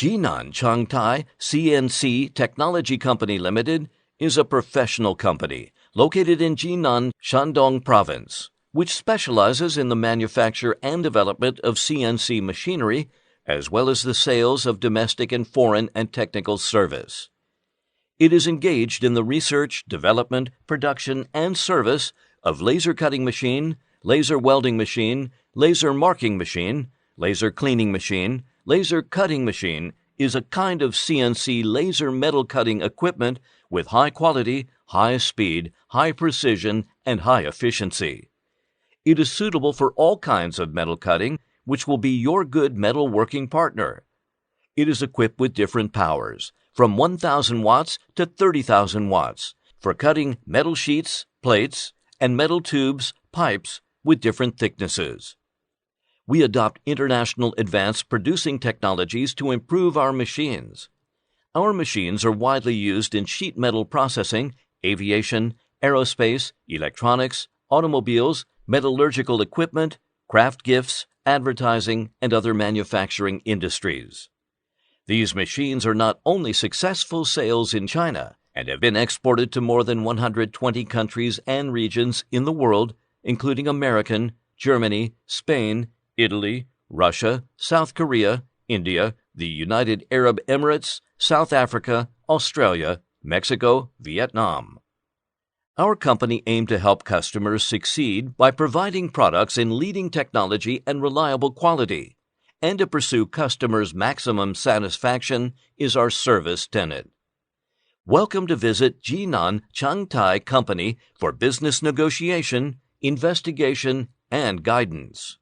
Jinan Changtai Cnc Technology Company Limited is a professional company located in Jinan, Shandong Province, which specializes in the manufacture and development of CNC machinery, as well as the sales of domestic and foreign and technical service. It is engaged in the research, development, production, and service of laser cutting machine, laser welding machine, laser marking machine, laser cleaning machine. Laser cutting machine is a kind of CNC laser metal cutting equipment with high quality, high speed, high precision, and high efficiency. It is suitable for all kinds of metal cutting, which will be your good metal working partner. It is equipped with different powers, from 1,000 watts to 30,000 watts, for cutting metal sheets, plates, and metal tubes, pipes with different thicknesses. We adopt international advanced producing technologies to improve our machines. Our machines are widely used in sheet metal processing, aviation, aerospace, electronics, automobiles, metallurgical equipment, craft gifts, advertising, and other manufacturing industries. These machines are not only successful sales in China and have been exported to more than 120 countries and regions in the world, including American, Germany, Spain, Italy, Russia, South Korea, India, the United Arab Emirates, South Africa, Australia, Mexico, Vietnam. Our company aims to help customers succeed by providing products in leading technology and reliable quality, and to pursue customers' maximum satisfaction is our service tenet. Welcome to visit Jinan Changtai Company for business negotiation, investigation, and guidance.